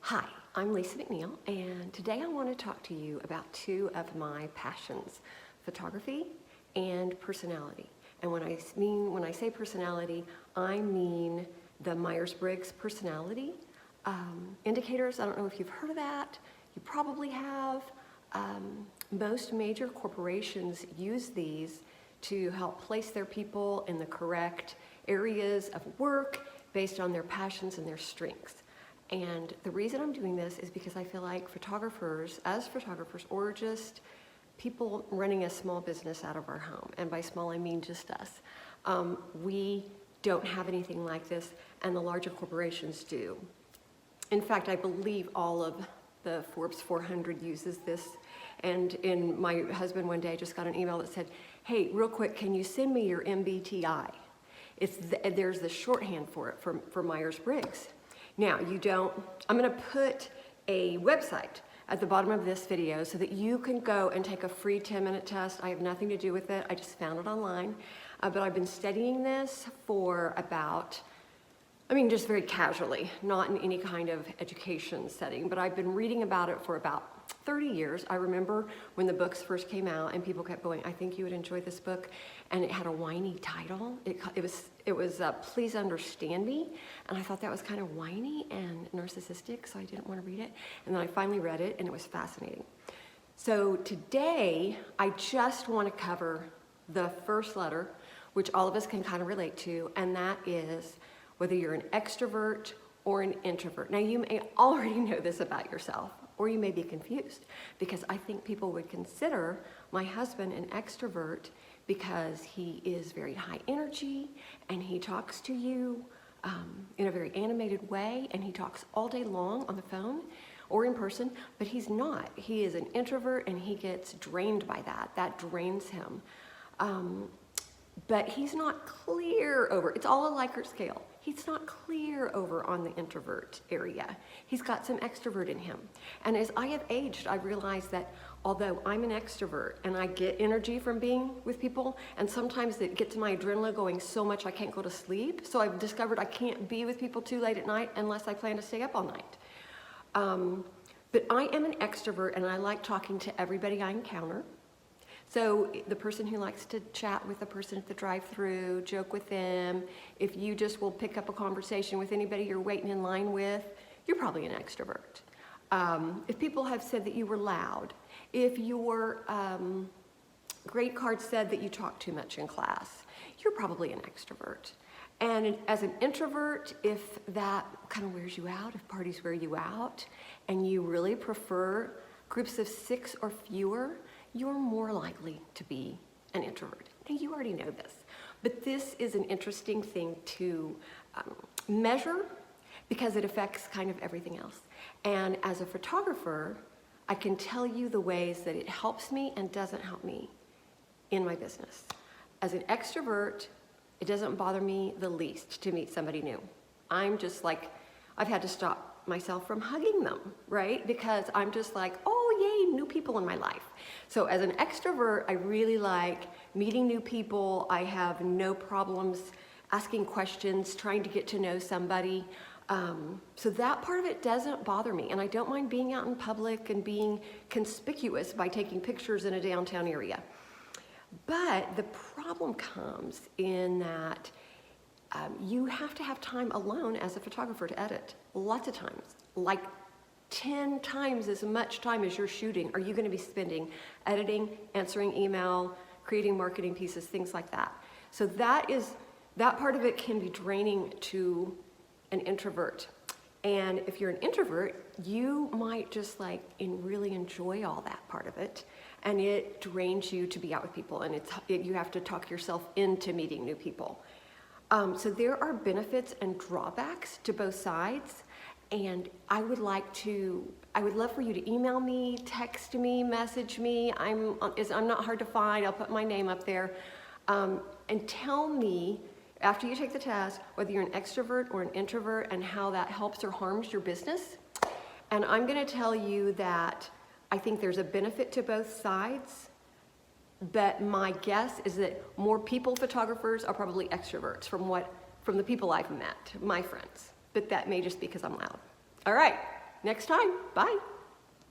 Hi, I'm Lisa McNiel, and today I want to talk to you about two of my passions, photography and personality. And when I say personality, I mean the Myers-Briggs personality indicators. I don't know if you've heard of that. You probably have. Most major corporations use these to help place their people in the correct areas of work based on their passions and their strengths. And the reason I'm doing this is because I feel like photographers, or just people running a small business out of our home, and by small I mean just us, we don't have anything like this, and the larger corporations do. In fact, I believe all of the Forbes 400 uses this. And my husband one day just got an email that said, "Hey, real quick, can you send me your MBTI?" There's the shorthand for it for Myers-Briggs. Now, I'm gonna put a website at the bottom of this video so that you can go and take a free 10-minute test. I have nothing to do with it, I just found it online. But I've been studying this for just very casually, not in any kind of education setting, but I've been reading about it for about 30 years. I remember when the books first came out and people kept going, "I think you would enjoy this book," and it had a whiny title. It was Please Understand Me, and I thought that was kind of whiny and narcissistic, so I didn't want to read it. And then I finally read it, and it was fascinating. So today, I just want to cover the first letter, which all of us can kind of relate to, and that is whether you're an extrovert or an introvert. Now, you may already know this about yourself, or you may be confused, because I think people would consider my husband an extrovert because he is very high energy and he talks to you in a very animated way, and he talks all day long on the phone or in person, but he's not. He is an introvert and he gets drained by that. That drains him. But he's not clear over, it's all a Likert scale. He's not clear over on the introvert area. He's got some extrovert in him. And as I have aged, I realized that although I'm an extrovert and I get energy from being with people, and sometimes it gets my adrenaline going so much I can't go to sleep. So I've discovered I can't be with people too late at night unless I plan to stay up all night. But I am an extrovert and I like talking to everybody I encounter. So the person who likes to chat with the person at the drive-thru, joke with them, if you just will pick up a conversation with anybody you're waiting in line with, you're probably an extrovert. If people have said that you were loud, if your grade card said that you talk too much in class, you're probably an extrovert. And as an introvert, if that kind of wears you out, if parties wear you out, and you really prefer groups of 6 or fewer, you're more likely to be an introvert. Now, you already know this, but this is an interesting thing to measure because it affects kind of everything else. And as a photographer, I can tell you the ways that it helps me and doesn't help me in my business. As an extrovert, it doesn't bother me the least to meet somebody new. I'm just like, I've had to stop myself from hugging them, right? Because I'm just like, oh yay, new people in my life. So as an extrovert, I really like meeting new people. I have no problems asking questions, trying to get to know somebody. So that part of it doesn't bother me. And I don't mind being out in public and being conspicuous by taking pictures in a downtown area. But the problem comes in that you have to have time alone as a photographer to edit. Lots of times, like 10 times as much time as you're shooting are you going to be spending editing, answering email, creating marketing pieces, things like that. So that part of it can be draining to an introvert. And if you're an introvert, you might just really enjoy all that part of it, and it drains you to be out with people, and you have to talk yourself into meeting new people. So there are benefits and drawbacks to both sides, and I would love for you to email me, text me, message me. I'm not hard to find. I'll put my name up there, and tell me after you take the test whether you're an extrovert or an introvert and how that helps or harms your business. And I'm going to tell you that I think there's a benefit to both sides. But my guess is that more people photographers are probably extroverts from the people I've met, my friends. But that may just be because I'm loud. All right, next time. Bye.